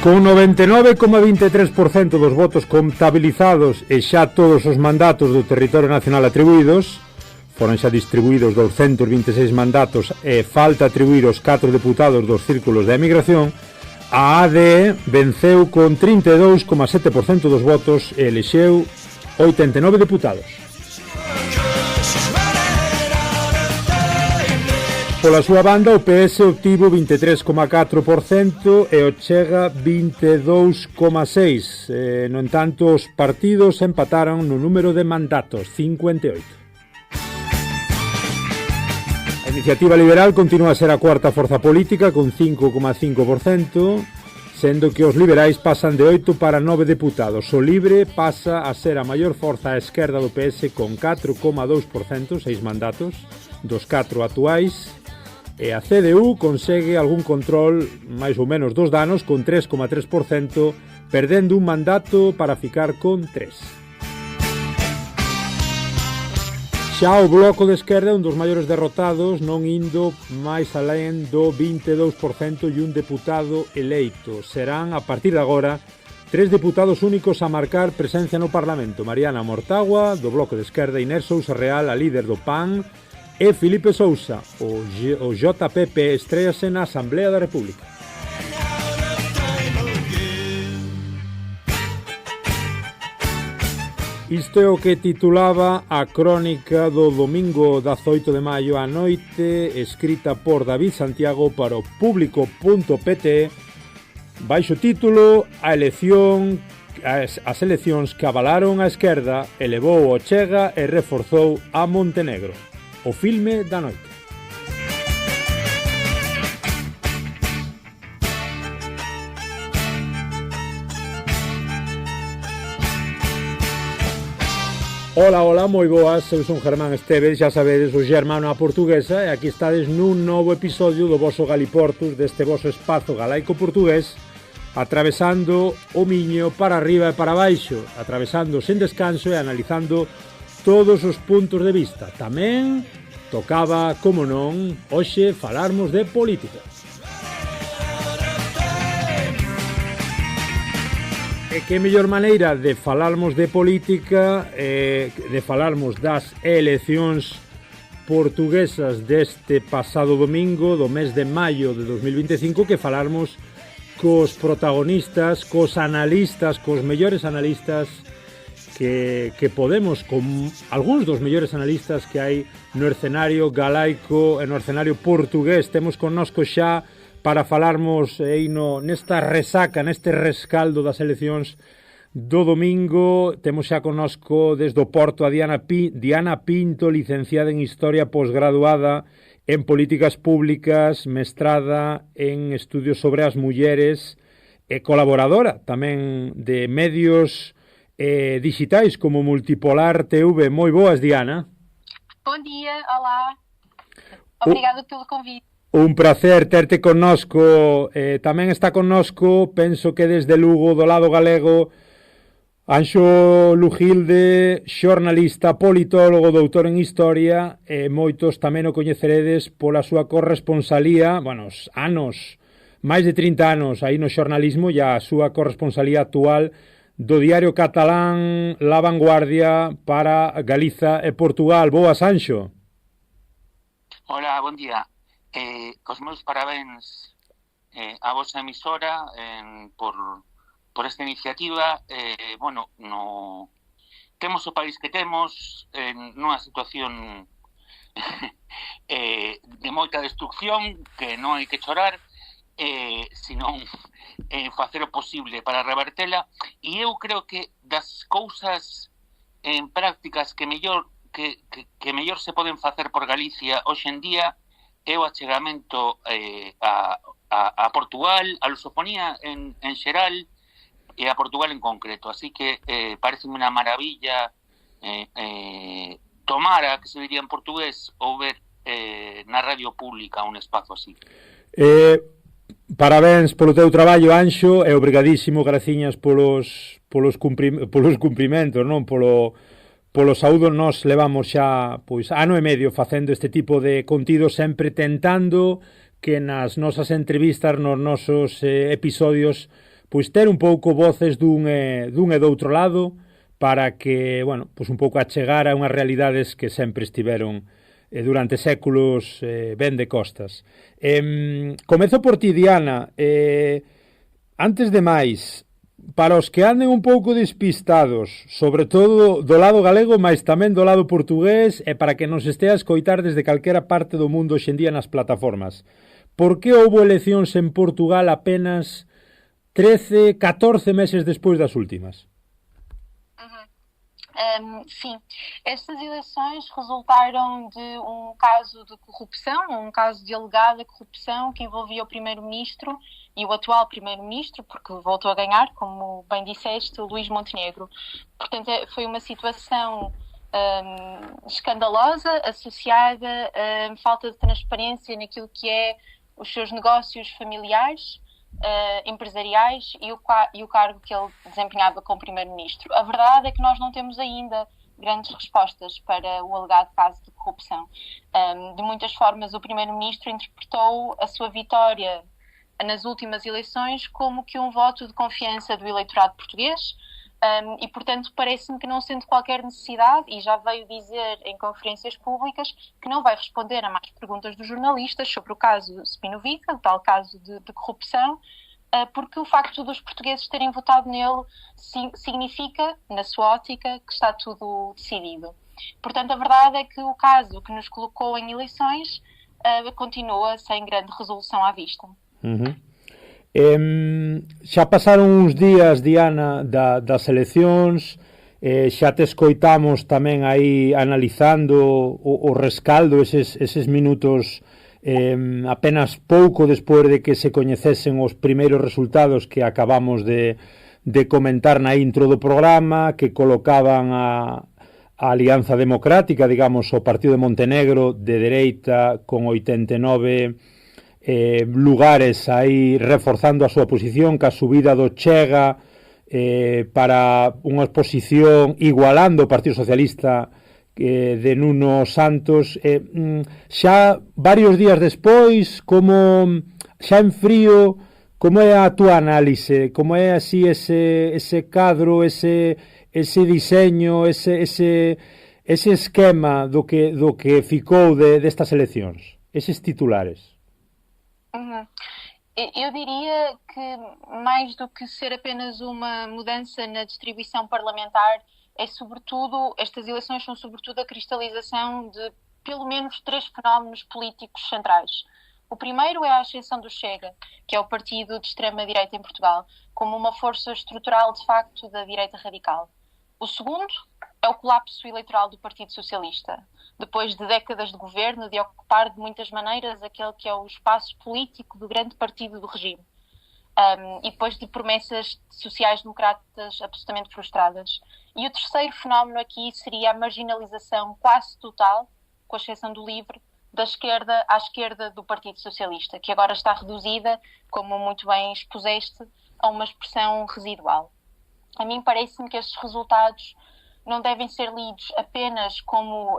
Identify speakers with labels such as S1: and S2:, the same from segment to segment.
S1: Con 99,23% dos votos contabilizados e xa todos os mandatos do territorio nacional atribuídos, foron xa distribuídos 226 mandatos e falta atribuir os 4 deputados dos círculos de emigración, a ADE venceu con 32,7% dos votos e elexeu 89 deputados. Pola súa banda, o PS obtivo 23,4% e o Chega 22,6%. No entanto, os partidos empataron no número de mandatos, 58. A Iniciativa Liberal continúa a ser a cuarta forza política con 5,5%, sendo que os liberais pasan de 8 para 9 deputados. O Libre pasa a ser a maior forza á esquerda do PS con 4,2%, 6 mandatos, dos 4 actuais, e a CDU consegue algún control máis ou menos dos danos con 3,3%, perdendo un mandato para ficar con 3. Xa o Bloco de Esquerda é un dos maiores derrotados, non indo máis alén do 22% e un deputado eleito. Serán, a partir de agora, 3 deputados únicos a marcar presencia no Parlamento: Mariana Mortágua, do Bloco de Esquerda, Inés Sousa Real, a líder do PAN, e Filipe Sousa, o JPP, estréase na Asamblea da República. Isto é o que titulaba a crónica do domingo 18 de maio á noite, escrita por David Santiago para o público.pt, baixo título as eleccións que avalaron a esquerda, elevou o Chega e reforzou a Montenegro. O filme da noite. Ola, moi boas, eu son Germán Esteves, xa sabedes, o Germano a portuguesa, e aquí estades nun novo episodio do voso Galiportus, deste voso espazo galaico portugués, atravesando o Miño para arriba e para baixo, atravesando sen descanso e analizando todos os puntos de vista. Tamén tocaba, como non, hoxe falarmos de política. E que mellor maneira de falarmos de política, de falarmos das eleccións portuguesas deste pasado domingo, do mes de maio de 2025, que falarmos cos protagonistas, cos analistas, cos mellores analistas que podemos, con algúns dos mellores analistas que hai no escenario galaico e no escenario portugués. Temos connosco xa para falarmos nesta resaca, neste rescaldo das eleccións do domingo. Temos xa connosco desde o Porto a Diana Pinto, licenciada en Historia, posgraduada en Políticas Públicas, mestrada en Estudios sobre as Mulleres e colaboradora tamén de medios digitais como Multipolar TV. Moi boas, Diana.
S2: Bom dia, olá. Obrigada pelo convite.
S1: Un placer terte connosco. Tamén está connosco, penso que desde Lugo, do lado galego, Anxo Lugilde, xornalista, politólogo, doutor en Historia, e moitos tamén o coñeceredes pola súa corresponsalía, anos, máis de 30 anos aí no xornalismo, e a súa corresponsalía actual do diario catalán La Vanguardia para Galiza e Portugal. Boas, Anxo.
S3: Hola, bon día. Os meus parabéns a vosa emisora por esta iniciativa. Temos o país que temos, nunha situación de moita destrucción, que non hai que chorar, senón facer o posible para revertela. E eu creo que das cousas prácticas que mellor se poden facer por Galicia hoxe en día é o achegamento a Portugal, a lusofonía en xeral e a Portugal en concreto. Así que parece unha maravilla tomara, que se diría en portugués, ou ver na radio pública un espazo así.
S1: Parabéns polo teu traballo, Anxo, e obrigadísimo, graciñas polos cumprimentos, non? Polo saúdo. Nos levamos xa ano e medio facendo este tipo de contido, sempre tentando que nas nosas entrevistas, nos nosos episodios, pois ter un pouco voces dun e do outro lado para que, bueno, pois un pouco achegar a unhas realidades que sempre estiveron durante séculos ben de costas. Comezo por ti, Diana. Antes de máis, para os que anden un pouco despistados, sobre todo do lado galego, mas tamén do lado portugués, e para que nos estea a escoitar desde calquera parte do mundo hoxendía nas plataformas, por que houbo eleccións en Portugal apenas 13, 14 meses despois das últimas?
S2: Sim, estas eleições resultaram de um caso de corrupção, um caso de alegada corrupção que envolvia o primeiro-ministro e o atual primeiro-ministro, porque voltou a ganhar, como bem disseste, o Luís Montenegro. Portanto, foi uma situação escandalosa, associada a falta de transparência naquilo que é os seus negócios familiares, empresariais e o cargo que ele desempenhava como primeiro-ministro. A verdade é que nós não temos ainda grandes respostas para o alegado caso de corrupção. De muitas formas, o primeiro-ministro interpretou a sua vitória nas últimas eleições como que um voto de confiança do eleitorado português, e, portanto, parece-me que não sendo qualquer necessidade, e já veio dizer em conferências públicas que não vai responder a mais perguntas dos jornalistas sobre o caso Spinovica, o tal caso de corrupção, porque o facto dos portugueses terem votado nele significa, na sua ótica, que está tudo decidido. Portanto, a verdade é que o caso que nos colocou em eleições continua sem grande resolução à vista.
S1: Xa pasaron uns días, Diana, das eleccións, xa te escoitamos tamén aí analizando o rescaldo, eses minutos apenas pouco despois de que se coñecesen os primeiros resultados que acabamos de comentar na intro do programa, que colocaban a Alianza Democrática, digamos, o Partido de Montenegro de dereita con 89 lugares aí reforzando a súa posición, ca subida do Chega para unha posición igualando o Partido Socialista de Nuno Santos. Xa varios días despois, como xa en frío, como é a túa análise, como é así ese cadro, ese diseño, ese esquema do que ficou destas eleccións, eses titulares?
S2: Eu diria que mais do que ser apenas uma mudança na distribuição parlamentar, estas eleições são sobretudo a cristalização de pelo menos 3 fenómenos políticos centrais. O primeiro é a ascensão do Chega, que é o partido de extrema-direita em Portugal, como uma força estrutural de facto da direita radical. O segundo é o colapso eleitoral do Partido Socialista, depois de décadas de governo, de ocupar de muitas maneiras aquele que é o espaço político do grande partido do regime, e depois de promessas sociais-democratas absolutamente frustradas. E o terceiro fenómeno aqui seria a marginalização quase total, com a exceção do LIVRE, da esquerda à esquerda do Partido Socialista, que agora está reduzida, como muito bem expuseste, a uma expressão residual. A mim parece-me que estes resultados não devem ser lidos apenas como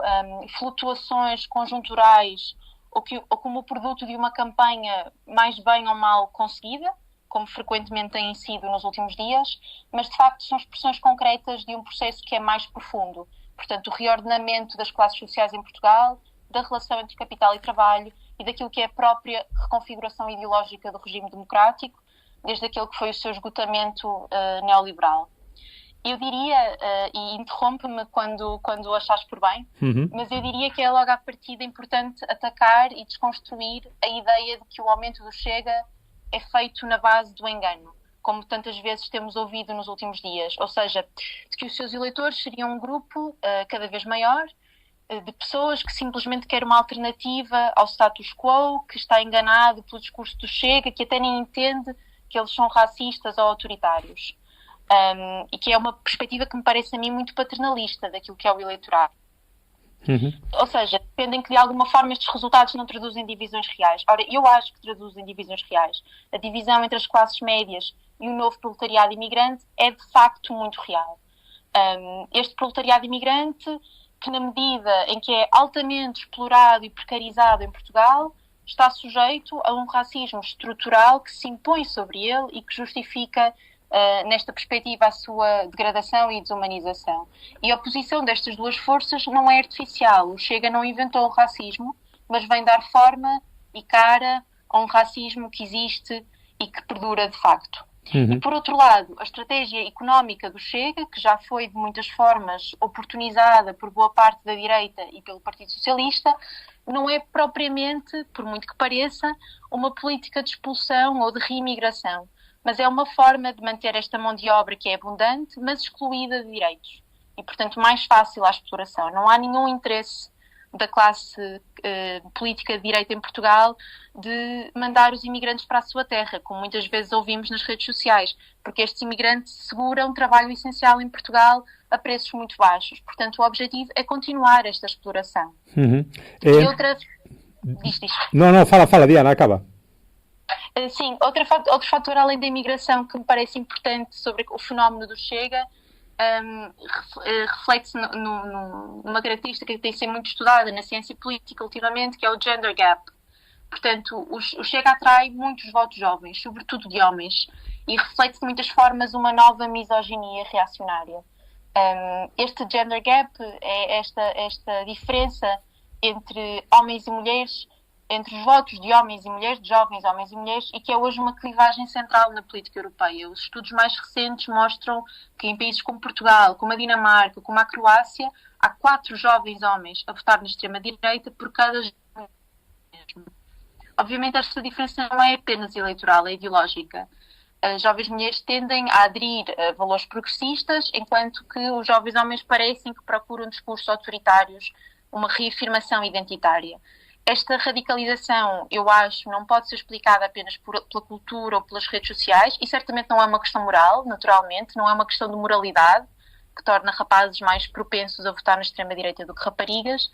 S2: flutuações conjunturais ou como o produto de uma campanha mais bem ou mal conseguida, como frequentemente têm sido nos últimos dias, mas de facto são expressões concretas de um processo que é mais profundo. Portanto, o reordenamento das classes sociais em Portugal, da relação entre capital e trabalho e daquilo que é a própria reconfiguração ideológica do regime democrático, desde aquele que foi o seu esgotamento neoliberal. Eu diria, e interrompe-me quando achares por bem, mas eu diria que é logo à partida importante atacar e desconstruir a ideia de que o aumento do Chega é feito na base do engano, como tantas vezes temos ouvido nos últimos dias. Ou seja, de que os seus eleitores seriam um grupo cada vez maior, de pessoas que simplesmente querem uma alternativa ao status quo, que está enganado pelo discurso do Chega, que até nem entende que eles são racistas ou autoritários. E que é uma perspectiva que me parece a mim muito paternalista daquilo que é o eleitorado. Ou seja, dependem que de alguma forma estes resultados não traduzem divisões reais. Ora, eu acho que traduzem divisões reais. A divisão entre as classes médias e o novo proletariado imigrante é de facto muito real. Este proletariado imigrante, que na medida em que é altamente explorado e precarizado em Portugal, está sujeito a um racismo estrutural que se impõe sobre ele e que justifica, nesta perspectiva, a sua degradação e desumanização. E a oposição destas duas forças não é artificial. O Chega não inventou o racismo, mas vem dar forma e cara a um racismo que existe e que perdura de facto. E, por outro lado, a estratégia económica do Chega, que já foi de muitas formas oportunizada por boa parte da direita e pelo Partido Socialista, não é propriamente, por muito que pareça, uma política de expulsão ou de reimigração, mas é uma forma de manter esta mão de obra que é abundante, mas excluída de direitos. E, portanto, mais fácil à exploração. Não há nenhum interesse da classe política de direita em Portugal de mandar os imigrantes para a sua terra, como muitas vezes ouvimos nas redes sociais, porque estes imigrantes seguram trabalho essencial em Portugal a preços muito baixos. Portanto, o objetivo é continuar esta exploração. E outra... Diz.
S1: Não, fala, Diana, acaba.
S2: Sim, outro fator além da imigração que me parece importante sobre o fenómeno do Chega, reflete-se numa característica que tem sido muito estudada na ciência política ultimamente, que é o gender gap. Portanto, o Chega atrai muitos votos jovens, sobretudo de homens, e reflete de muitas formas uma nova misoginia reacionária. Este gender gap é esta diferença entre homens e mulheres, entre os votos de homens e mulheres, de jovens homens e mulheres, e que é hoje uma clivagem central na política europeia. Os estudos mais recentes mostram que em países como Portugal, como a Dinamarca, como a Croácia, há 4 jovens homens a votar na extrema-direita por cada jovem. Obviamente esta diferença não é apenas eleitoral, é ideológica. As jovens mulheres tendem a aderir a valores progressistas, enquanto que os jovens homens parecem que procuram discursos autoritários, uma reafirmação identitária. Esta radicalização, eu acho, não pode ser explicada apenas pela cultura ou pelas redes sociais, e certamente não é uma questão moral, naturalmente, não é uma questão de moralidade, que torna rapazes mais propensos a votar na extrema-direita do que raparigas,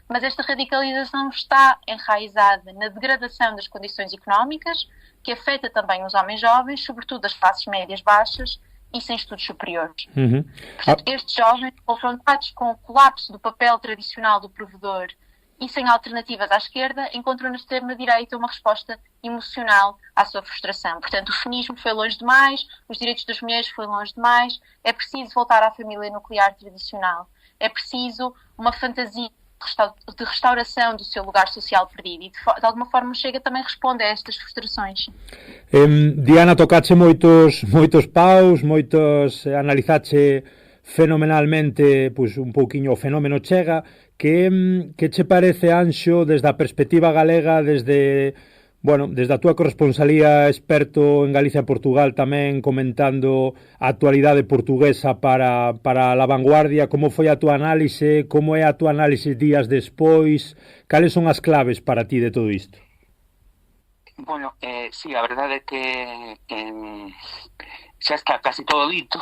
S2: mas esta radicalização está enraizada na degradação das condições económicas, que afeta também os homens jovens, sobretudo das classes médias baixas e sem estudos superiores. Portanto, estes jovens, confrontados com o colapso do papel tradicional do provedor e sem alternativas à esquerda, encontram na extrema-direita uma resposta emocional à sua frustração. Portanto, o feminismo foi longe demais, os direitos das mulheres foi longe demais, é preciso voltar à família nuclear tradicional, é preciso uma fantasia de restauração do seu lugar social perdido, e de alguma forma o Chega também responde a estas frustrações.
S1: Diana, tocache moitos paus, analizache fenomenalmente un pouquiño o fenómeno Chega. Que che parece, Anxo, desde a perspectiva galega, desde a túa corresponsalía experto en Galicia e Portugal, tamén comentando a actualidade portuguesa para La Vanguardia, como foi a túa análise, como é a túa análise días despois, cales son as claves para ti de todo isto?
S3: Bueno, sí, a verdade é que xa está casi todo dito,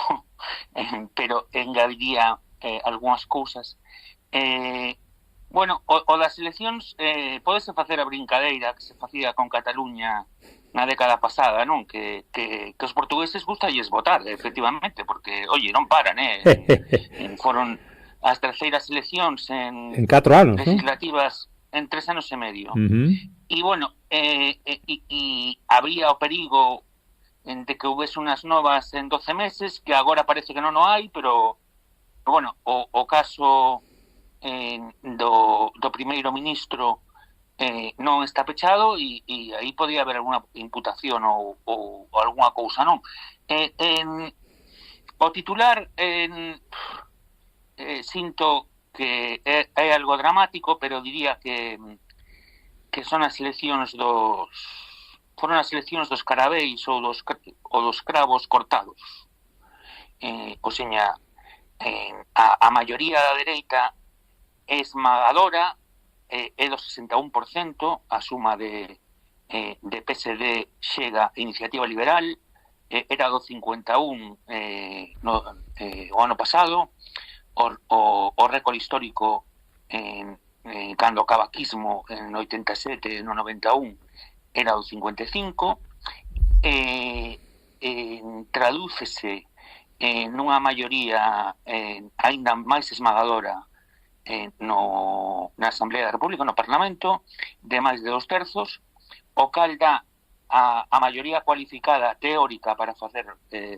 S3: pero engadiría algunhas cousas. Bueno, o das eleccións podese facer a brincadeira que se facía con Cataluña na década pasada, non? Que os portugueses gustalles votar, efectivamente, porque, oye, non paran, foron as terceiras eleccións en
S1: 4 anos,
S3: legislativas, en 3 anos e medio. E, bueno, e habría o perigo de que houvese unas novas en 12 meses, que agora parece que non o hai, pero bueno, o caso do primeiro ministro non está pechado, e aí podía haber alguna imputación ou alguna cousa, non? O titular sinto que é algo dramático, pero diría que son as eleccións foron as eleccións dos carabéis ou dos cravos cortados. O seña, a maioría da dereita é esmagadora, é do 61%, a suma de PSD, Chega e Iniciativa Liberal, era do 51% o ano pasado, o récord histórico cando o cavaquismo en 87, no 91, era do 55%, tradúcese nunha maioría aínda máis esmagadora na Asamblea da República, no Parlamento, de máis de 2/3, o cal dá a maioría cualificada teórica para facer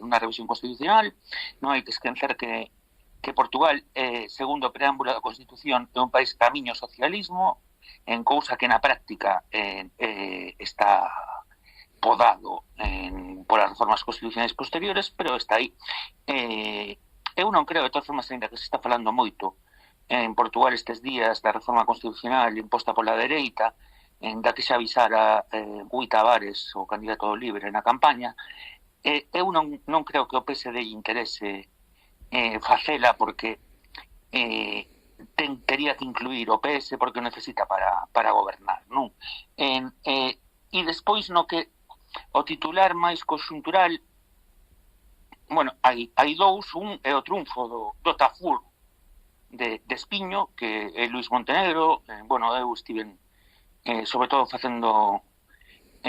S3: unha revisión constitucional. Non hai que esquecer que Portugal, segundo o preámbulo da Constitución, é un país camiño socialismo, en cousa que na práctica está podado polas reformas constitucionais posteriores, pero está aí. Eu non creo, de todas formas, ainda que se está falando moito en Portugal estes días da reforma constitucional imposta pola dereita, da que xa avisara Rui Tavares, o candidato do Libre, na campaña. Eu non creo que o PSD lle interese facela, porque tería que incluir o PS porque o necesita para gobernar, non? E despois, no que o titular máis conxuntural, bueno, hai dous. Un é o triunfo do Tafur de Espiño, que é Luís Montenegro. Bueno, eu estive sobre todo facendo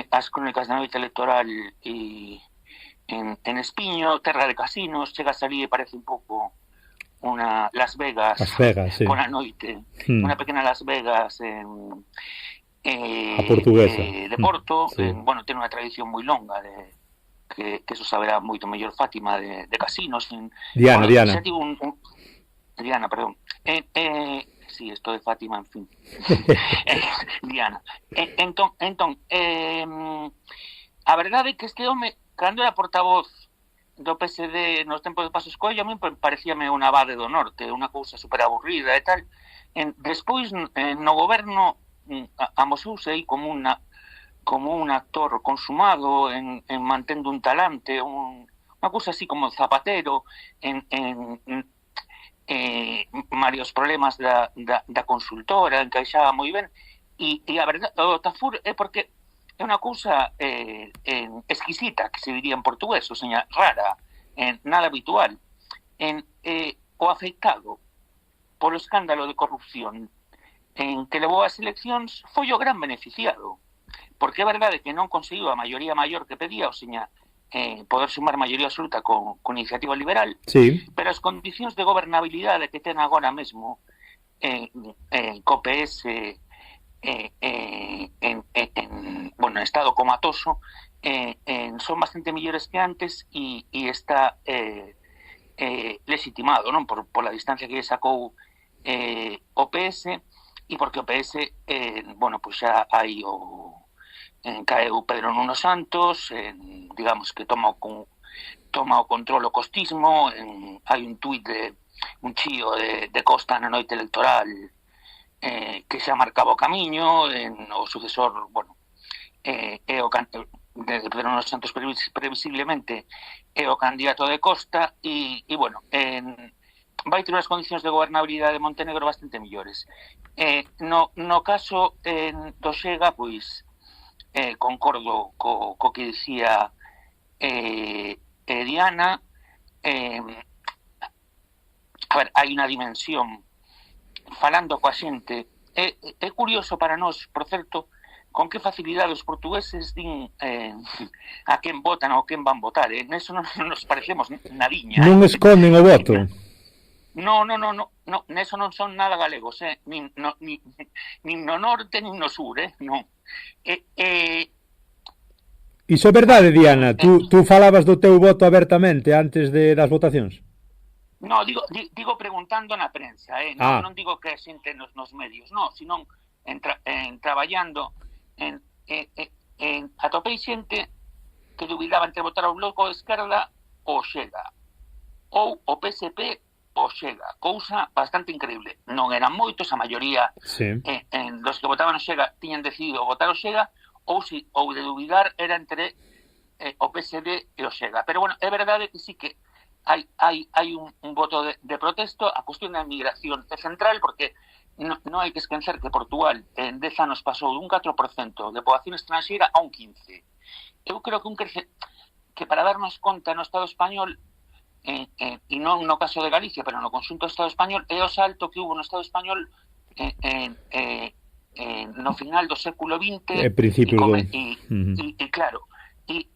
S3: as crónicas da noite electoral e en Espiño, terra de casinos. Chegas ali e parece un pouco unha Las Vegas,
S1: sí.
S3: Pola noite, unha pequena Las Vegas
S1: a portuguesa
S3: de Porto.
S1: Sí.
S3: Bueno, ten unha tradición moi longa que eso saberá moito mellor Fátima, de casinos.
S1: Diana.
S3: Diana, perdón. Sí, esto de Fátima, en fin. Diana. Entón, a verdade é que este home, cando era portavoz do PSD nos tempos de Pasos Coello, a mí parecíame un abade do norte, unha cousa super aburrida e tal. Despois, no goberno, amosouse aí como un actor consumado, en mantendo un talante, unha cousa así como Zapatero, en varios problemas da consultora, encaixaba moi ben. E a verdade, o Tafur é porque é unha cousa exquisita, que se diría en portugués, ou seña, rara, nada habitual. O afectado polo escándalo de corrupción que levou as eleccións foi o gran beneficiado, porque é verdade que non conseguiu a maioría maior que pedía, ou seña, poder sumar maioría absoluta con iniciativa liberal, sí. Pero as condicións de gobernabilidade que ten agora mesmo co PS en estado comatoso, son bastante mellores que antes, e está legitimado, non, por la distancia que lle sacou o PS, e porque o PS bueno, pois xa hai caeu Pedro Nuno Santos, digamos que toma o control o costismo. Hai un tuit de un chío de Costa na noite electoral que xa marcaba o camiño. O sucesor, bueno, é o de Pedro Nuno Santos, previsiblemente é o candidato de Costa, e bueno, vai ter unhas condicións de gobernabilidade de Montenegro bastante mellores. No caso do Chega, pois concordo co que dicía Diana. A ver, hai unha dimensión falando coa xente. É curioso para nós, por certo, con que facilidade os portugueses din a quen votan ou quen van votar. Neso non nos parecemos nadiña.
S1: Non esconden o voto.
S3: No, neso non son nada galegos, nin no norte, nin no sur, non.
S1: Iso é verdade, Diana? Tú falabas do teu voto abertamente antes das votacións?
S3: No, digo preguntando na prensa, non digo que a xente nos medios, non, sino traballando atopei xente que dubidaba entre votar ao Bloco de Esquerda ou Chega, ou o PSP ou Chega, cousa bastante increíble. Non eran moitos, a maioría dos que votaban o Chega tiñan decidido votar o Chega, ou de dubidar era entre o PSD e o Chega. Pero bueno, é verdade que sí que hai un voto de protesto. A cuestión da migración é central, porque non hai que esquecer que Portugal en 10 anos pasou dun 4% de poboación estranxeira a un 15%. Eu creo que para darnos conta no Estado español, e non no caso de Galicia, pero no conxunto do Estado español, é o salto que hubo no Estado español no final do século XX, claro,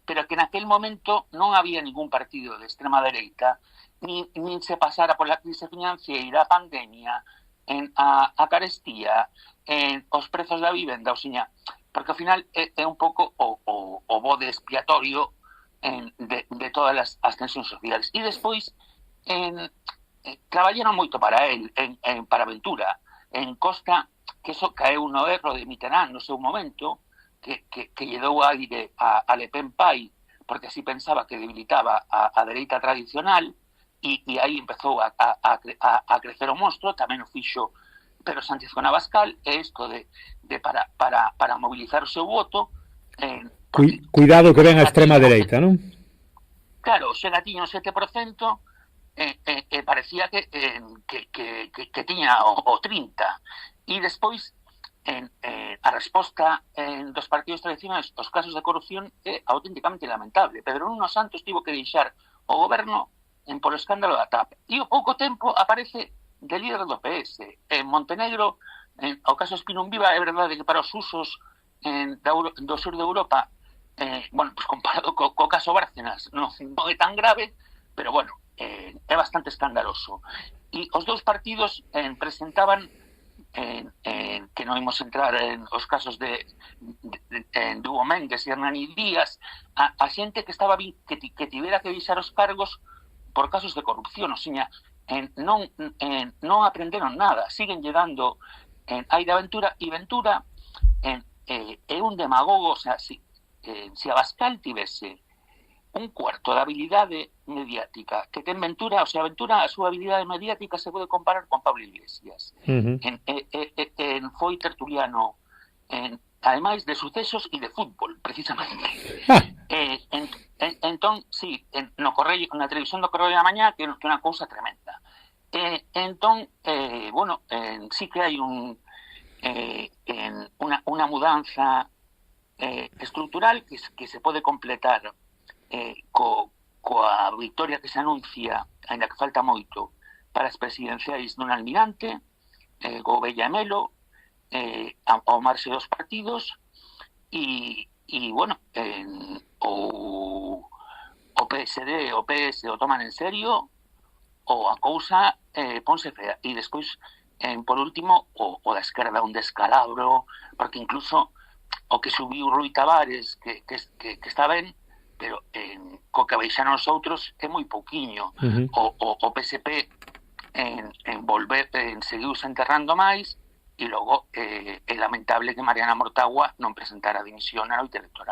S3: pero que naquel momento non había ningún partido de extrema dereita, nin se pasara pola crise financiera, a pandemia, a carestía, os prezos da vivenda, ou seña, porque ao final é un pouco o bode expiatorio de todas as tensións sociais. E despois traballaron moito para el, para Ventura. En Costa, que eso caeu no erro de Mitterrand no seu momento, que lle dou aire a Le Pen pai, porque así pensaba que debilitaba a dereita tradicional, e aí empezou a crecer o monstro. Tamén o fixo Pedro Sánchez con Abascal, é isto de para mobilizar o seu voto.
S1: Cuidado que ven a extrema dereita, non?
S3: Claro, Xega tiña un 7%, parecía que tiña o 30%. E despois, a resposta dos partidos tradicionais aos casos de corrupción é auténticamente lamentable. Pedro Nuno Santos tivo que deixar o goberno por o escándalo da TAP. E ao pouco tempo aparece de líder do PS. En Montenegro, o caso Spinum Viva, é verdade que para os usos do sur de Europa, bueno, pues comparado co caso Bárcenas, non é tan grave, pero bueno, é bastante escandaloso. E os dous partidos presentaban, que non imos entrar en os casos de Hugo Méndez e Hernani Díaz, a xente que estaba que tivera que deixar os cargos por casos de corrupción, ou seja, non aprenderon nada, siguen lle dando aire a Ventura, e Ventura é un demagogo. O sea, se Abascal tivese un cuarto da habilidade mediática que ten Ventura, o sea, Ventura, a súa habilidade mediática se pode comparar con Pablo Iglesias. Foi tertuliano, ademais de sucesos e de fútbol, precisamente. Entón, sí, no Correio, na televisión do Correio da Mañá, que é unha cousa tremenda. Entón, bueno, sí que hai unha mudanza estrutural que se pode completar coa victoria que se anuncia, ainda que falta moito, para as presidenciais dun almirante, Gouveia e Melo, ao marxe dos partidos, e bueno, o PSD e o PS o toman en serio, ou a cousa ponse fea. E despois, por último, o da esquerda, un descalabro, porque incluso o que subiu Rui Tavares, que está ben, pero co que baixaron os outros é moi pouquiño. O PSP seguiuse enterrando máis, e logo é lamentable que Mariana Mortágua non presentara dimisión na noite electoral.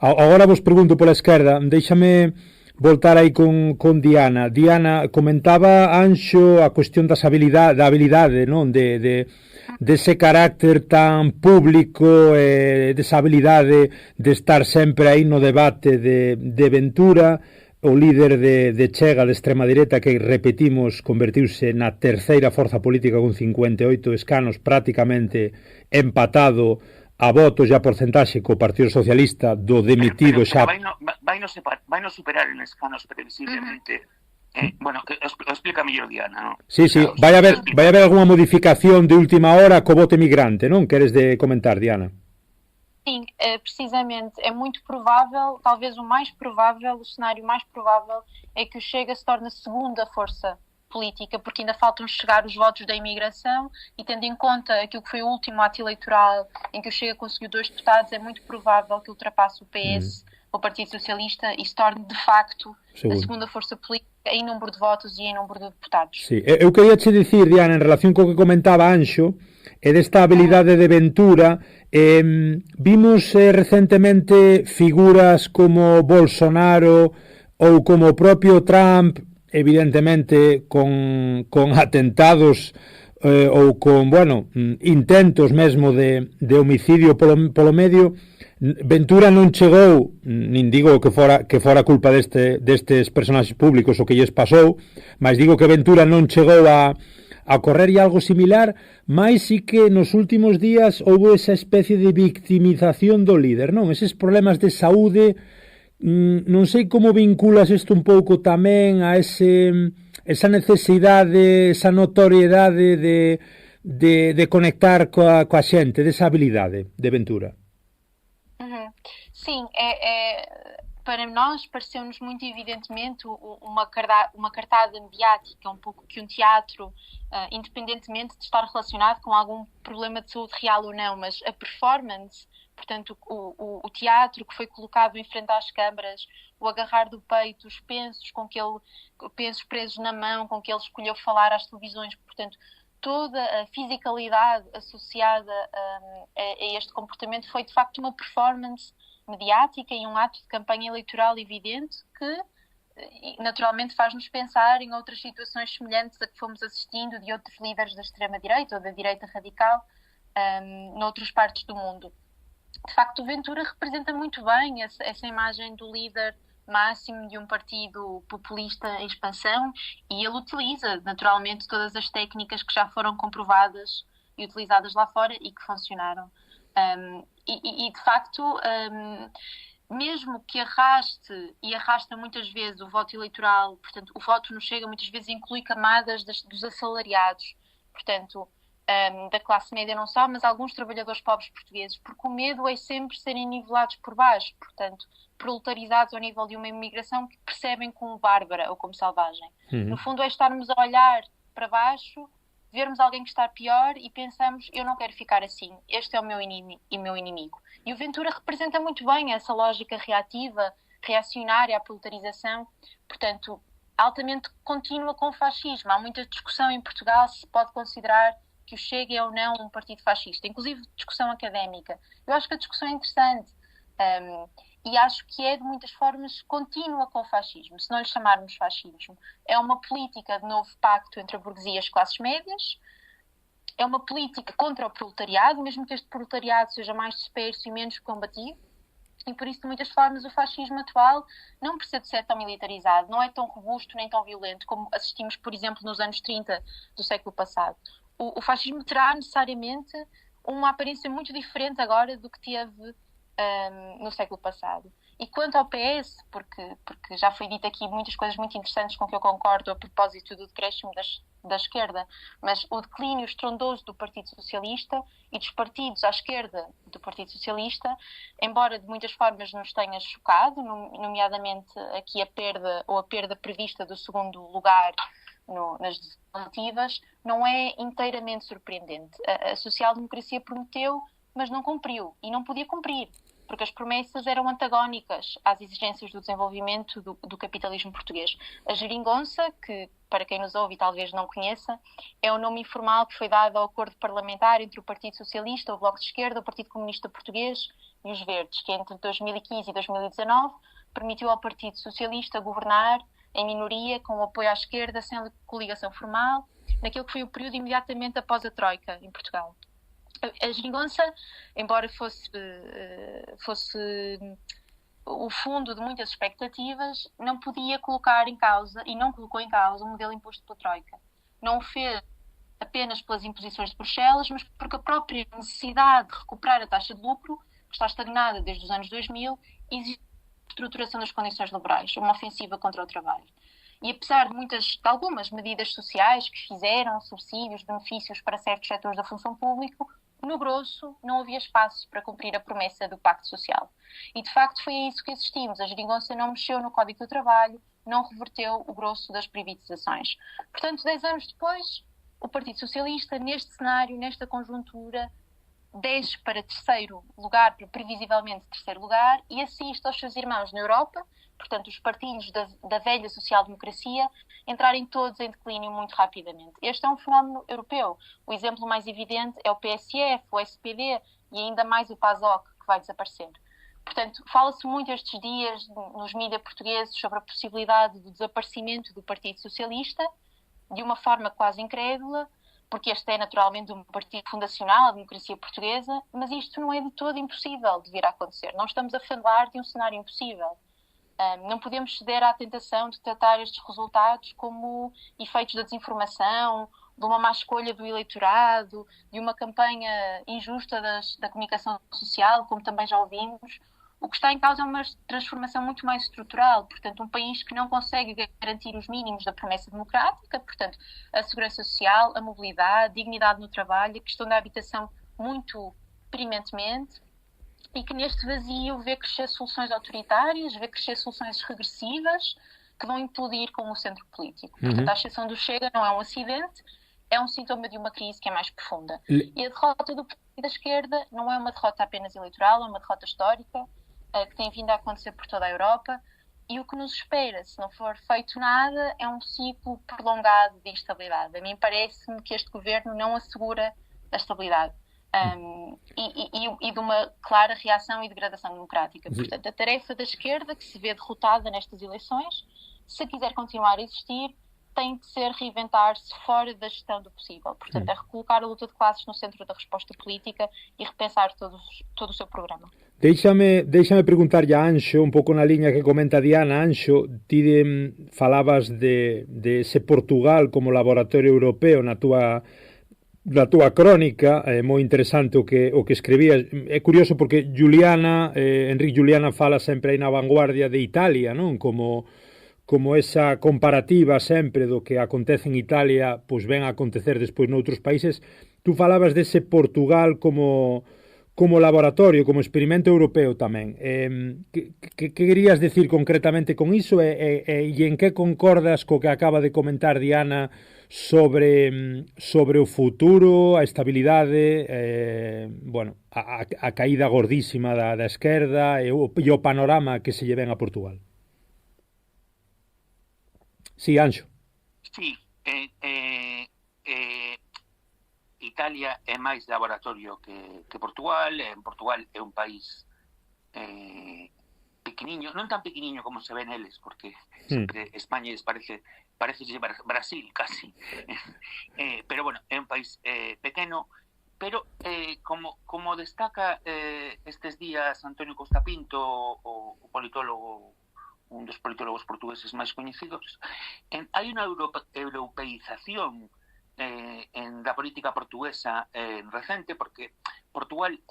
S1: Agora vos pregunto pola esquerda, déixame voltar aí con Diana. Diana, comentaba Anxo a cuestión da habilidade, non? De ese carácter tan público, desa habilidade de estar sempre aí no debate de Ventura, o líder de Chega, de extrema dereita, que repetimos, convertiuse na terceira forza política con 58 escanos, prácticamente empatado a votos e a porcentaxe co Partido Socialista do demitido xa.
S3: Vai no superar en escanos previsiblemente. Bueno, explica mellor Diana, non?
S1: Sí, vai haber algunha modificación de última hora co voto migrante, non? Queres de comentar, Diana?
S2: Sim, precisamente, é muito provável, talvez o cenário mais provável é que o Chega se torne a segunda força política, porque ainda faltam chegar os votos da imigração, e tendo em conta aquilo que foi o último ato eleitoral em que o Chega conseguiu 2 deputados, é muito provável que ultrapasse o PS, o Partido Socialista, e se torne de facto a segunda força política em número de votos e em número de deputados.
S1: Sí, eu queria te dicir, Diana, en relación co que comentaba Anxo, e desta habilidade de Ventura, vimos recentemente figuras como Bolsonaro ou como o propio Trump, evidentemente con atentados ou con, bueno, intentos mesmo de homicidio polo medio. Ventura non chegou, nin digo que fora culpa destes personaxes públicos o que lles pasou, mas digo que Ventura non chegou a correr algo similar, mas sí que nos últimos días houve esa especie de victimización do líder, non? Eses problemas de saúde, non sei como vinculas isto un pouco tamén a esa necesidade, esa notoriedade de conectar coa xente, desa habilidade de Ventura.
S2: Sim, para nós pareceu-nos muito evidentemente uma cartada mediática, um pouco que um teatro, independentemente de estar relacionado com algum problema de saúde real ou não, mas a performance, portanto o teatro que foi colocado em frente às câmaras, o agarrar do peito, os pensos pensos presos na mão com que ele escolheu falar às televisões, portanto toda a fisicalidade associada a este comportamento foi de facto uma performance mediática e um ato de campanha eleitoral evidente que naturalmente faz-nos pensar em outras situações semelhantes a que fomos assistindo de outros líderes da extrema-direita ou da direita radical noutras partes do mundo. De facto, o Ventura representa muito bem essa imagem do líder máximo de um partido populista em expansão, e ele utiliza naturalmente todas as técnicas que já foram comprovadas e utilizadas lá fora e que funcionaram. E de facto, mesmo que arrasta muitas vezes o voto eleitoral, portanto, o voto no Chega muitas vezes inclui camadas dos assalariados, portanto, da classe média não só, mas alguns trabalhadores pobres portugueses, porque o medo é sempre serem nivelados por baixo, portanto, proletarizados ao nível de uma imigração que percebem como bárbara ou como selvagem. No fundo é estarmos a olhar para baixo, vermos alguém que está pior e pensamos, eu não quero ficar assim, este é o meu inimigo. E o Ventura representa muito bem essa lógica reativa, reacionária à proletarização, portanto, altamente contínua com o fascismo. Há muita discussão em Portugal se pode considerar que o Chega é ou não um partido fascista, inclusive discussão académica. Eu acho que a discussão é interessante e acho que é de muitas formas contínua com o fascismo, se não lhe chamarmos fascismo. É uma política de novo pacto entre a burguesia e as classes médias, é uma política contra o proletariado, mesmo que este proletariado seja mais disperso e menos combativo, e por isso de muitas formas o fascismo atual não precisa de ser tão militarizado, não é tão robusto nem tão violento como assistimos, por exemplo, nos anos 30 do século passado. O fascismo terá necessariamente uma aparência muito diferente agora do que teve no século passado. E quanto ao PS, porque já foi dito aqui muitas coisas muito interessantes com que eu concordo a propósito do decréscimo da esquerda, mas o declínio estrondoso do Partido Socialista e dos partidos à esquerda do Partido Socialista, embora de muitas formas nos tenha chocado, nomeadamente aqui a perda prevista do segundo lugar nas legislativas, não é inteiramente surpreendente. A social-democracia prometeu, mas não cumpriu, e não podia cumprir, porque as promessas eram antagónicas às exigências do desenvolvimento do capitalismo português. A geringonça, que para quem nos ouve e talvez não conheça, é o nome informal que foi dado ao acordo parlamentar entre o Partido Socialista, o Bloco de Esquerda, o Partido Comunista Português e os Verdes, que entre 2015 e 2019 permitiu ao Partido Socialista governar em minoria, com o apoio à esquerda, sem coligação formal, naquele que foi o período imediatamente após a Troika em Portugal. A geringonça, embora fosse o fundo de muitas expectativas, não podia colocar em causa, e não colocou em causa, o modelo imposto pela Troika. Não o fez apenas pelas imposições de Bruxelas, mas porque a própria necessidade de recuperar a taxa de lucro, que está estagnada desde os anos 2000, exige a estruturação das condições laborais, uma ofensiva contra o trabalho. E apesar de algumas medidas sociais que fizeram, subsídios, benefícios para certos setores da função pública, no grosso não havia espaço para cumprir a promessa do Pacto Social. E de facto foi a isso que assistimos. A geringonça não mexeu no Código do Trabalho, não reverteu o grosso das privatizações. Portanto, 10 anos depois, o Partido Socialista, neste cenário, nesta conjuntura, desce para terceiro lugar, para previsivelmente terceiro lugar, e assiste aos seus irmãos na Europa, portanto os partidos da velha social-democracia, entrarem todos em declínio muito rapidamente. Este é um fenómeno europeu. O exemplo mais evidente é o PSF, o SPD e ainda mais o PASOK, que vai desaparecer. Portanto, fala-se muito estes dias nos mídias portugueses sobre a possibilidade do desaparecimento do Partido Socialista, de uma forma quase incrédula, porque este é naturalmente um partido fundacional, a democracia portuguesa, mas isto não é de todo impossível de vir a acontecer. Não estamos a falar de um cenário impossível. Não podemos ceder à tentação de tratar estes resultados como efeitos da desinformação, de uma má escolha do eleitorado, de uma campanha injusta da comunicação social, como também já ouvimos. O que está em causa é uma transformação muito mais estrutural, portanto, um país que não consegue garantir os mínimos da promessa democrática, portanto, a segurança social, a mobilidade, a dignidade no trabalho, a questão da habitação muito prementemente, e que neste vazio vê crescer soluções autoritárias, vê crescer soluções regressivas que vão implodir com o centro político. Portanto, a exceção do Chega não é um acidente, é um sintoma de uma crise que é mais profunda. E a derrota do partido da esquerda não é uma derrota apenas eleitoral, é uma derrota histórica que tem vindo a acontecer por toda a Europa. E o que nos espera, se não for feito nada, é um ciclo prolongado de instabilidade. A mim parece-me que este governo não assegura a estabilidade e de uma clara reação e degradação democrática. Portanto, a tarefa da esquerda, que se vê derrotada nestas eleições, se quiser continuar a existir, tem que ser reinventar-se fora da gestão do possível. Portanto, é recolocar a luta de classes no centro da resposta política e repensar todo o seu programa.
S1: Déixame preguntarlle a Anxo, un pouco na liña que comenta Diana. Anxo, ti falabas de ese Portugal como laboratorio europeo na túa crónica, é moi interesante o que escribías. É curioso porque Enrique Juliana fala sempre aí na vanguardia de Italia, non? Como esa comparativa sempre do que acontece en Italia, pois ven a acontecer despois noutros países. Tú falabas dese Portugal como laboratorio, como experimento europeo tamén. Que querías decir concretamente con iso e en que concordas co que acaba de comentar Diana sobre o futuro, a estabilidade, a caída gordísima da esquerda e o panorama que se lle ven a Portugal? Sí, Anxo.
S3: Sí, Italia é máis laboratorio que Portugal. Portugal é un país pequeniño, non tan pequeniño como se ven eles, porque sempre España parece Brasil casi, pero bueno, é un país pequeno, pero como destaca estes días Antonio Costa Pinto, o politólogo, un dos politólogos portugueses máis coñecidos, hai unha europeización da política portuguesa recente, porque Portugal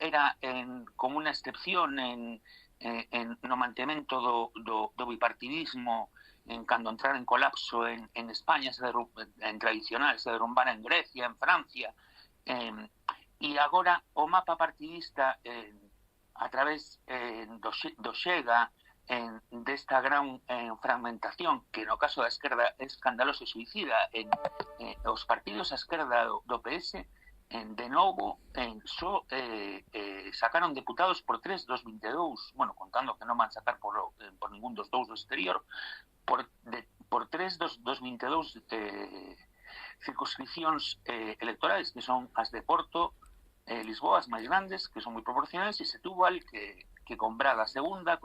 S3: era como unha excepción no mantemento do bipartidismo, cando entrar en colapso en España, en tradicional, se derrumbara en Grecia, en Francia, e agora o mapa partidista a través do Chega, desta gran fragmentación, que no caso da esquerda é escandaloso e suicida, os partidos a esquerda do PS, de novo, sacaron deputados por 3 dos 22, bueno, contando que non van sacar por ningún dos dous do exterior, por 3 dos 22 circunscripcións electorais, que son as de Porto, Lisboa, as máis grandes, que son moi proporcionais, e Setúbal, que con Braga a segunda,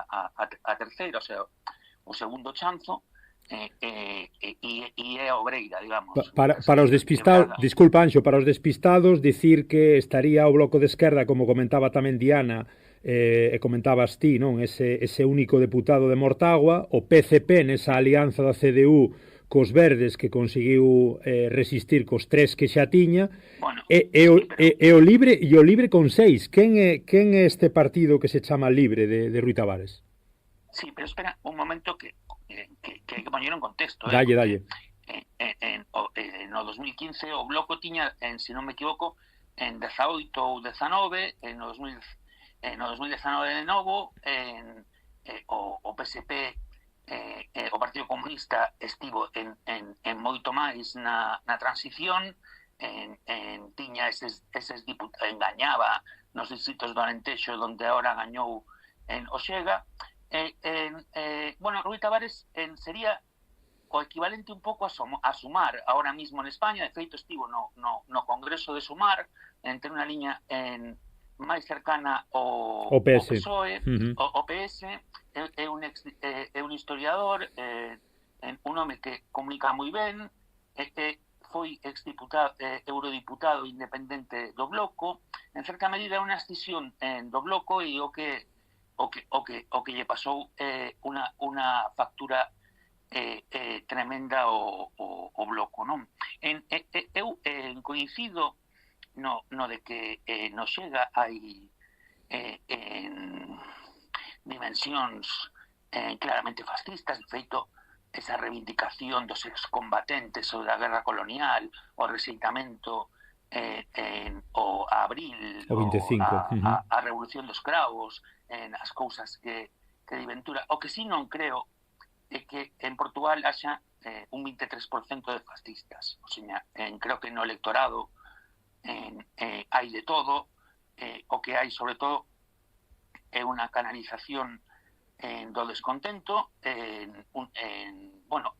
S3: a terceira, o sea, o segundo chanzo, e é Obreira, digamos.
S1: Para os despistados, disculpa, Anxo, para os despistados, dicir que estaría o Bloco de Esquerda, como comentaba tamén Diana, e comentabas ti, non? Ese único deputado de Mortágua, o PCP nesa alianza da CDU cos verdes, que conseguiu resistir cos 3 que xa tiña, bueno, e o Libre con 6. Quen é este partido que se chama Libre de Rui Tavares?
S3: Sí, pero espera un momento que hai que poñer en contexto.
S1: Dalle.
S3: No 2015 o Bloco tiña, se non me equivoco, en 18 ou 19, no 2019 de novo, o PSP, o Partido Comunista estivo en moito máis na transición, tiña eses diputados, engañaba nos distritos do Alentexo, donde ahora gañou o Chega. Bueno, Rui Tavares sería o equivalente un pouco a Sumar ahora mismo en España. De feito, estivo no Congreso de Sumar, entre unha liña máis cercana ao PSOE, o PS. É un historiador, un home que comunica moi ben, foi eurodiputado independente do Bloco. En certa medida é unha escisión do Bloco, e o que lle pasou unha factura tremenda ao Bloco, non? Eu coincido no de que no Chega hai dimensións claramente fascistas. De feito, esa reivindicación dos excombatentes ou da guerra colonial, o rexeitamento o a abril,
S1: o 25,
S3: a Revolución dos Cravos, as cousas que de Ventura. O que si non creo é que en Portugal haxa un 23% de fascistas. O sea, creo que no electorado hai de todo. O que hai, sobre todo, é unha canalización do descontento, bueno,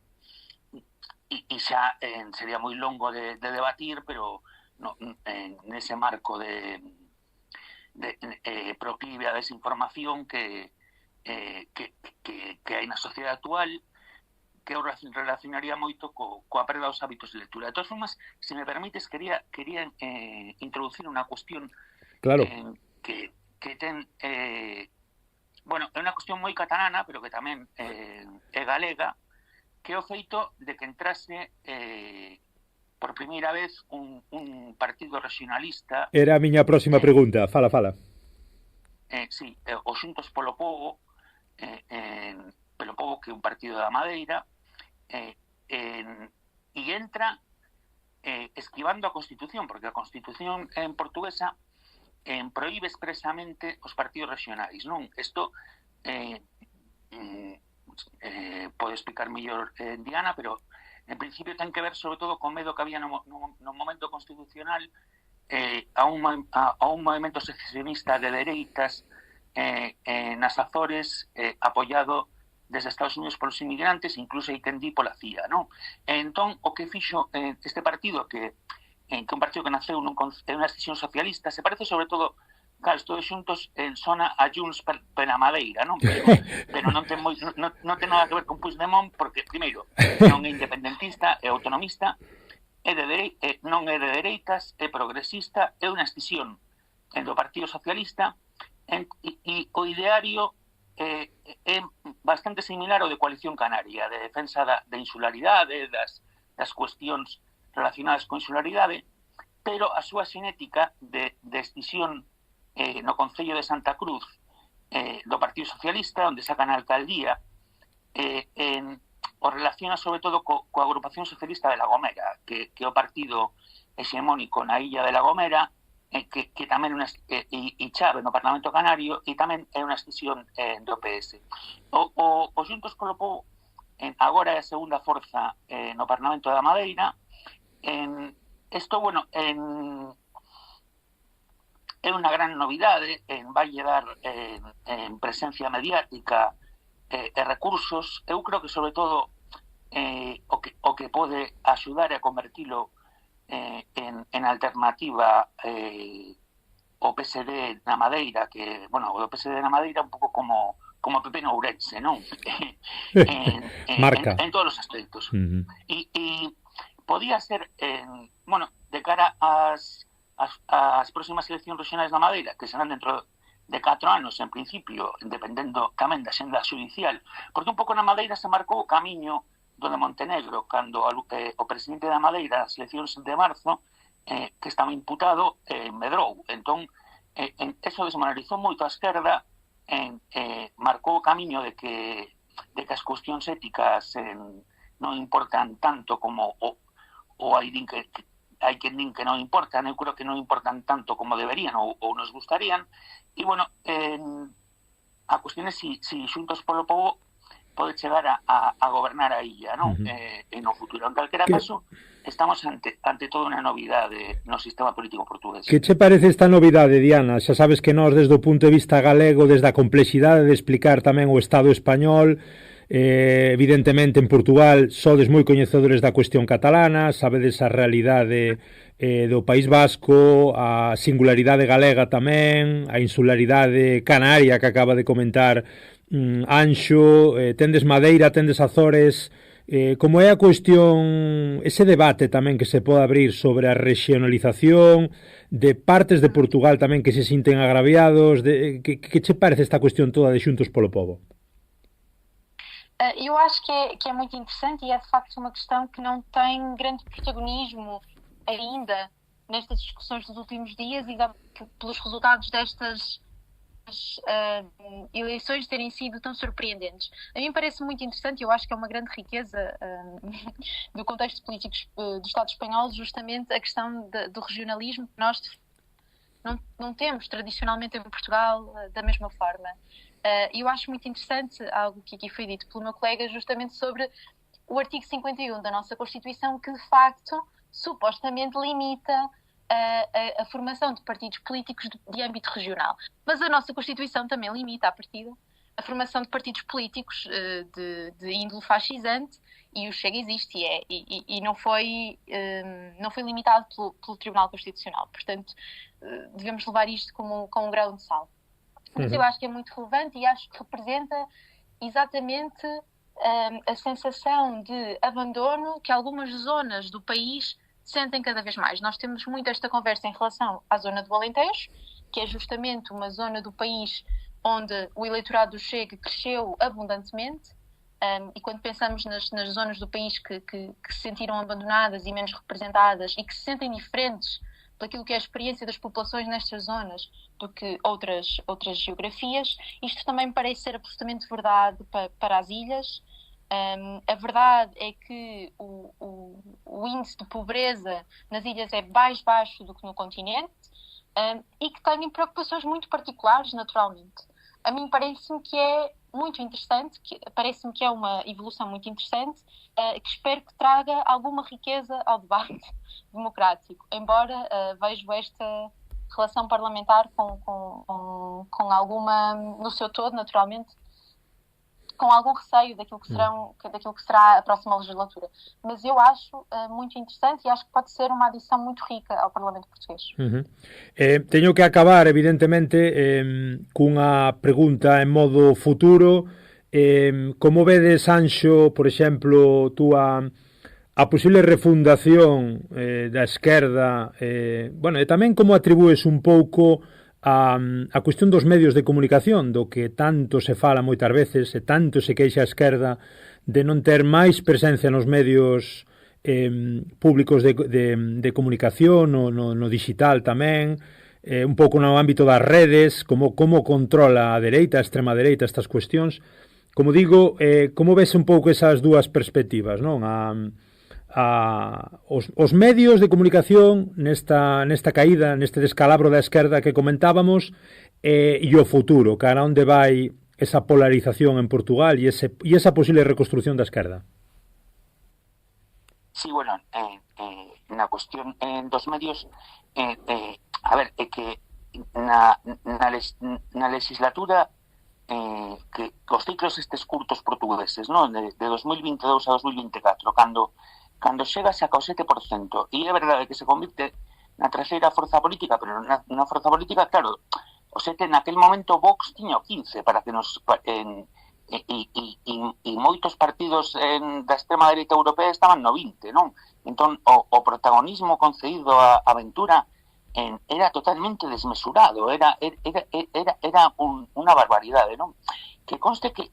S3: e xa sería moi longo de debatir, pero nese marco de proclive a desinformación que hai na sociedade actual, que eu relacionaría moito coa perda dos hábitos de lectura. De todas formas, se me permites, quería introducir unha cuestión
S1: claro.
S3: Que ten... bueno, é unha cuestión moi catalana, pero que tamén é galega, que é o feito de que entrase por primeira vez un partido regionalista...
S1: Era a miña próxima pregunta, fala.
S3: Sí, o Xuntos polo Pobo, que é un partido da Madeira, e entra esquivando a Constitución, porque a Constitución en portuguesa proíbe expresamente os partidos regionais, non? Isto pode explicar mellor Diana, pero en principio ten que ver sobre todo con medo que había no momento constitucional a un movimento secesionista de dereitas nas Azores, apoiado desde Estados Unidos polos inmigrantes, incluso aí di pola CIA, non? Entón, o que fixo este partido, que un partido que naceu nunha decisión socialista, se parece sobre todo, claro, todos xuntos sona a Junts per a Madeira, non? Pero non ten nada que ver con Puigdemont, porque, primeiro, non é independentista, é autonomista, non é de dereitas, é progresista, é unha escisión do Partido Socialista, e o ideario é bastante similar ao de Coalición Canaria, de defensa da insularidade, das cuestións relacionadas con insularidade, pero a súa xenética de escisión no Concello de Santa Cruz do Partido Socialista, onde sacan a alcaldía, o relaciona sobre todo coa Agrupación Socialista de La Gomera, que é o partido hexemónico na illa de La Gomera, que tamén e chave no Parlamento Canario, e tamén é unha escisión do PS. O Xuntos polo Pobo agora é a segunda forza no Parlamento da Madeira. Isto, bueno, é unha gran novidade, vai dar presencia mediática e recursos. Eu creo que, sobre todo, o que pode axudar a convertilo en alternativa o PSD na Madeira, que, bueno, o PSD na Madeira un pouco como PP no Ourense, non?
S1: Marca.
S3: En todos os aspectos. E podía ser, bueno, de cara ás próximas eleccións regionais na Madeira, que serán dentro de 4 anos, en principio, dependendo tamén da xenda xudicial, porque un pouco na Madeira se marcou o camiño do de Montenegro, cando o presidente da Madeira, as eleccións de marzo, que estaba imputado, medrou. Entón, eso desmoralizou moito a esquerda, marcou o camiño de que as cuestións éticas non importan tanto como hai quen din que non importan. Eu creo que non importan tanto como deberían ou nos gustarían. E, bueno, a cuestión é si Xuntos polo Pobo pode chegar a gobernar a illa, non? No futuro. En calquera caso, estamos ante toda unha novidade no sistema político portugués.
S1: Que che parece esta novidade, Diana? Xa sabes que nós, desde o punto de vista galego, desde a complexidade de explicar tamén o Estado español, evidentemente en Portugal sodes moi coñecedores da cuestión catalana, sabedes a realidade do País Vasco, a singularidade galega tamén, a insularidade canaria que acaba de comentar Anxo, tendes Madeira, tendes Azores. Como é a cuestión, ese debate tamén que se pode abrir sobre a regionalización de partes de Portugal tamén que se sinten agraviados, que che parece esta cuestión toda de Xuntos polo Pobo?
S2: Eu acho que é muito interessante e é de facto uma questão que não tem grande protagonismo ainda nestas discussões dos últimos dias e pelos resultados destas eleições terem sido tão surpreendentes. A mim parece muito interessante, eu acho que é uma grande riqueza do contexto político do Estado espanhol, justamente a questão do regionalismo que nós não temos tradicionalmente em Portugal da mesma forma. Eu acho muito interessante algo que aqui foi dito pelo meu colega, justamente sobre o artigo 51 da nossa Constituição, que de facto supostamente limita a formação de partidos políticos de âmbito regional. Mas a nossa Constituição também limita, à partida, a formação de partidos políticos de índole fascisante, e o Chega existe e não foi limitado pelo Tribunal Constitucional. Portanto, devemos levar isto com um grão de sal. Mas eu acho que é muito relevante e acho que representa exatamente a sensação de abandono que algumas zonas do país sentem cada vez mais. Nós temos muito esta conversa em relação à zona do Alentejo, que é justamente uma zona do país onde o eleitorado do Chega cresceu abundantemente, e quando pensamos nas zonas do país que se sentiram abandonadas e menos representadas e que se sentem diferentes daquilo que é a experiência das populações nestas zonas do que outras geografias, isto também parece ser absolutamente verdade para as ilhas. A verdade é que o índice de pobreza nas ilhas é mais baixo do que no continente, e que têm preocupações muito particulares, naturalmente. A mim parece-me que é muito interessante, parece-me que é uma evolução muito interessante, que espero que traga alguma riqueza ao debate democrático, embora vejo esta relação parlamentar com alguma, no seu todo, naturalmente, com algum receio daquilo que será a próxima legislatura. Mas eu acho muito interessante e acho que pode ser uma adição muito rica ao Parlamento português.
S1: Teño que acabar, evidentemente, cunha pregunta en modo futuro. Como vedes, Anxo, por exemplo, tú a posible refundación da esquerda, e tamén como atribúes un pouco a cuestión dos medios de comunicación, do que tanto se fala moitas veces e tanto se queixa a esquerda de non ter máis presencia nos medios públicos de comunicación, no digital tamén, un pouco no ámbito das redes, como controla a dereita, a extrema dereita estas cuestións. Como digo, como ves un pouco esas dúas perspectivas, non? Os medios de comunicación nesta caída, neste descalabro da esquerda que comentábamos, e o futuro, cara onde vai esa polarización en Portugal e esa posible reconstrucción da esquerda.
S3: Sí, bueno, na cuestión dos medios, a ver, é que na legislatura que os ciclos estes curtos portugueses, non? De 2022 a 2024, cando chega xa ao 7%, e é verdade que se convirte na terceira forza política, pero na forza política, claro, o 7 naquel momento Vox tiña o 15, para que nos e moitos partidos da extrema dereita europea estaban no 20, non? Entón, o protagonismo concedido a Ventura era totalmente desmesurado, era unha barbaridade, non? Que conste que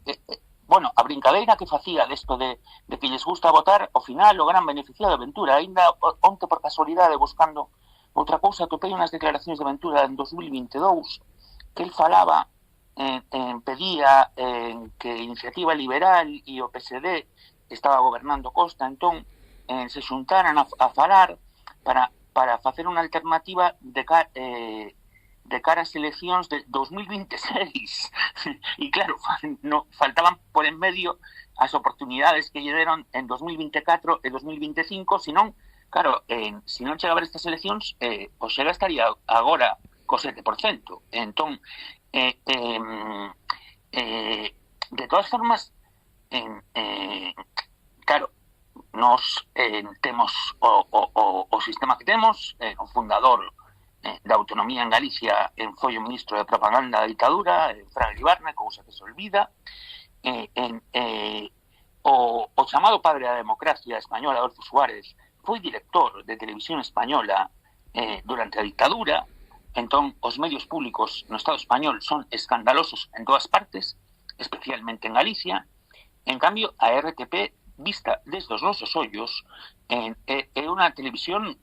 S3: bueno, a brincadeira que facía desto de que lles gusta votar, ao final o gran beneficiado de Ventura. Ainda onte por casualidade buscando outra cousa, topei unhas declaracións de Ventura en 2022 que el falaba, pedía que Iniciativa Liberal e o PSD estaba gobernando Costa, entón se xuntaran a falar para facer unha alternativa de cara ás eleccións de 2026. E claro, faltaban por en medio as oportunidades que lle deron en 2024 e 2025, senón, claro, se non chegaba a estas eleccións, o Xega estaría agora co 7%. Entón, de todas formas, claro, nos temos o sistema que temos, o fundador da autonomía en Galicia foi o ministro de propaganda da ditadura, Fran Iribarne, cousa que se olvida, o chamado padre da democracia española, Adolfo Suárez, foi director de televisión española durante a ditadura. Entón, os medios públicos no Estado español son escandalosos en todas partes, especialmente en Galicia. En cambio, a RTP, vista desde os nosos ollos, é unha televisión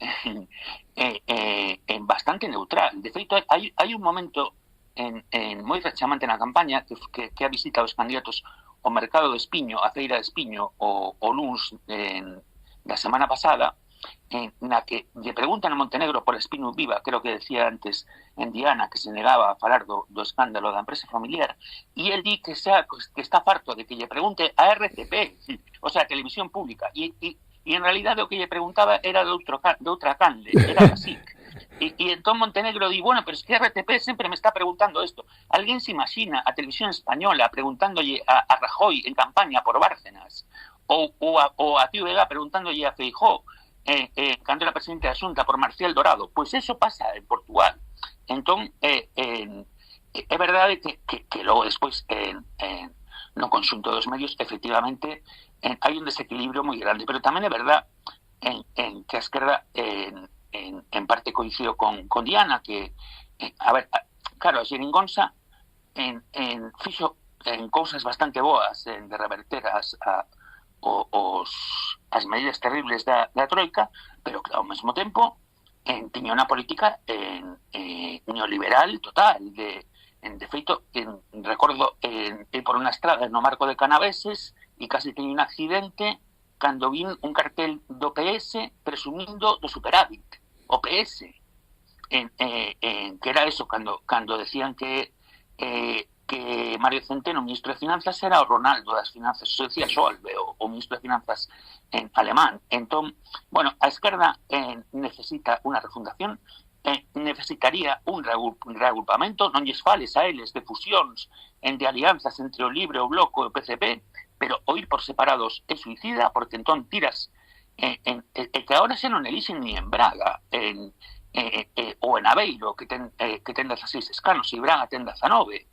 S3: bastante neutral. De feito, hai un momento moi rechamante na campaña, que a visitado os candidatos ao mercado de Espiño, a feira de Espiño, o luns da semana pasada, na que lle preguntan a Montenegro por Espino Viva, creo que decía antes en Diana, que se negaba a falar do escándalo da empresa familiar, e el di que está farto de que lle pregunte a RTP, o sea, a televisión pública, e en realidade o que lle preguntaba era de outra canle, era da SIC. E entón Montenegro di, bueno, pero es que RTP sempre me está preguntando esto. Alguén se imagina a televisión española preguntándolle a Rajoy en campaña por Bárcenas, ou a TVG preguntándolle a Feijóo cando era presidente da Xunta por Marcial Dorado? Pois eso pasa en Portugal. Entón, é verdade que logo despois no conxunto dos medios efectivamente hai un desequilibrio moi grande, pero tamén é verdade que a esquerda en parte coincido con Diana, que a ver, claro, a Xeringonza fixo en cousas bastante boas de reverter as medidas terribles da Troika, pero que ao mesmo tempo tiña unha política neoliberal total. De feito, recordo por unha estrada no Marco de Canaveses e casi teño un accidente cando vin un cartel do PS presumindo do superávit, o PS, que era eso, cando decían que Mario Centeno, ministro de Finanzas, era o Ronaldo das finanzas, se decía Solve, o ministro de Finanzas en alemán. Entón, bueno, a esquerda necesita unha refundación, necesitaría un reagrupamento, non lles fales a eles de fusións, de alianzas entre o Libre, o Bloco e o PCP, pero o ir por separados é suicida, porque entón tiras que agora xa non elixen ni en Braga, ou en Aveiro, que ten 16 escanos, e Braga ten 19.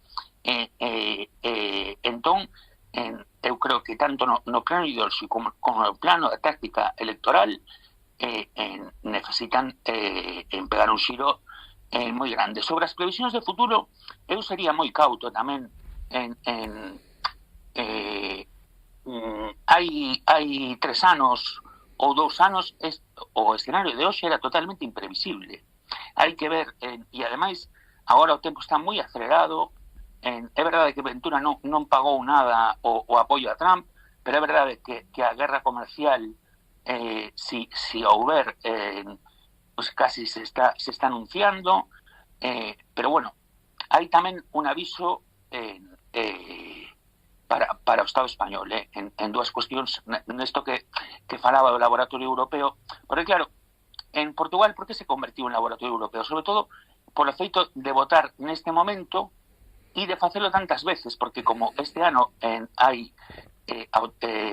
S3: Entón, eu creo que tanto no plano ideolóxico como no plano da táctica electoral necesitan pegar un xiro moi grande. Sobre as previsións de futuro, eu sería moi cauto tamén hai 3 anos ou 2 anos o escenario de hoxe era totalmente imprevisible. Hai que ver, e ademais agora o tempo está moi acelerado. É verdade que Ventura non pagou nada o apoio a Trump, pero é verdade que a guerra comercial, si houber, pues casi se está anunciando, pero bueno, hai tamén un aviso para o Estado español, en dúas cuestións, nesto que falaba do laboratorio europeo, porque claro, en Portugal, por que se convertiu en laboratorio europeo? Sobre todo polo feito de votar neste momento e de facelo tantas veces, porque como este ano hai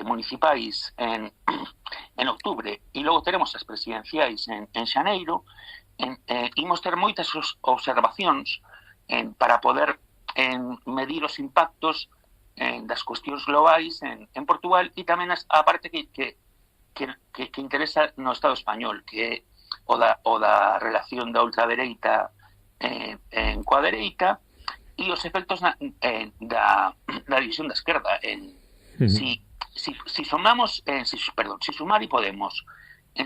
S3: municipais en octubre e logo teremos as presidenciais en xaneiro, imos ter moitas observacións para poder medir os impactos das cuestións globais en Portugal, e tamén a parte que interesa no Estado español, que é o da relación da ultradereita coa dereita, e os efectos da división da esquerda. Si sumamos, si Sumar e Podemos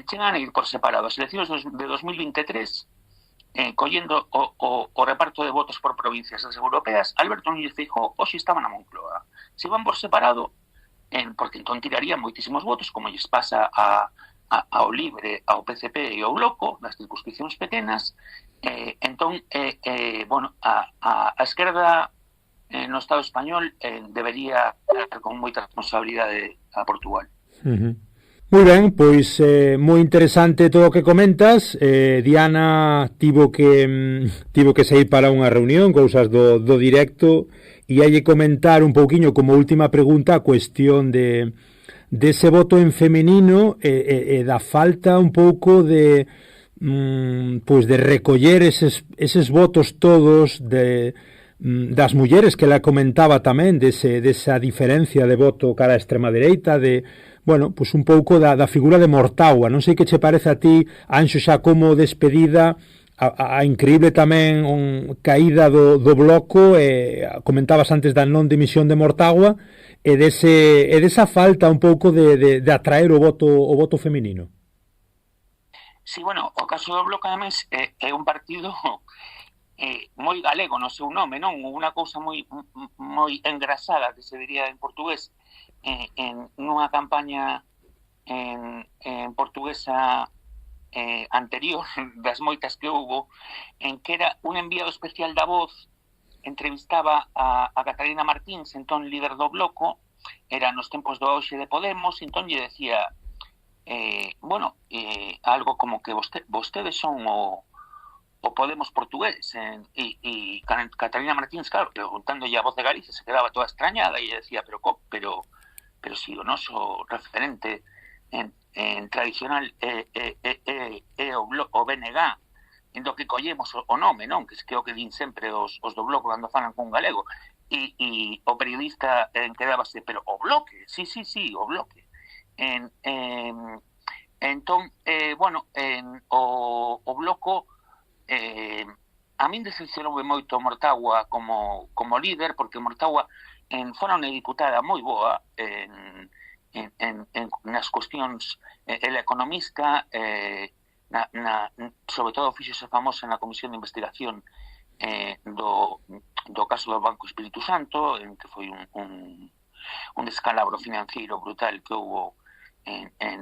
S3: chegan a ir por separado as eleccións de 2023, collendo o reparto de votos por provincias das europeas, Alberto Núñez Feijóo hoxe estaba na Moncloa. Se van por separado, porque entón tirarían moitísimos votos, como lles pasa ao Libre, ao PCP e ao Bloco, nas circunscripcións pequenas. Entón, bueno, a esquerda no Estado español debería ter con moita responsabilidade a Portugal.
S1: Moi ben, pois moi interesante todo o que comentas. Diana tivo que sair para unha reunión, cousas do directo, e hai que comentar un pouquiño como última pregunta a cuestión de ese voto en femenino e da falta un pouco de pois de recoller eses votos todos das mulleres, que la comentaba tamén desa diferencia de voto cara a extrema dereita, bueno, pois un pouco da figura de Mortágua. Non sei que che parece a ti, Anxo, xa como despedida, a increíble tamén caída do Bloco, comentabas antes da non dimisión de Mortágua, e desa falta un pouco de atraer o voto feminino.
S3: Sí, bueno, o caso do Bloco ademais é un partido moi galego no seu nome, non? Unha cousa moi engrasada, que se diría en portugués, nunha campaña en portuguesa anterior, das moitas que houbo, en que era un enviado especial da Voz, entrevistaba a Catalina Martins, entón líder do Bloco, era nos tempos do auxe de Podemos, entón lle decía algo como que vostedes son o Podemos portugués, e Catalina Martins, claro, preguntándolle a Voz de Galicia, se quedaba toda extrañada e decía, pero si o noso referente en tradicional o BNG, en do que collemos o nome, non? Que é o que din sempre os do Bloco cando falan con un galego, e o periodista quedábase, pero o Bloque, sí, o Bloque. Entón, o Bloco, a min decepcionoume moito Mortágua como líder, porque Mortágua fora unha diputada moi boa nas cuestións, el economista, sobre todo fíxose famosa na Comisión de Investigación do caso do Banco Espírito Santo, en que foi un descalabro financiero brutal que houve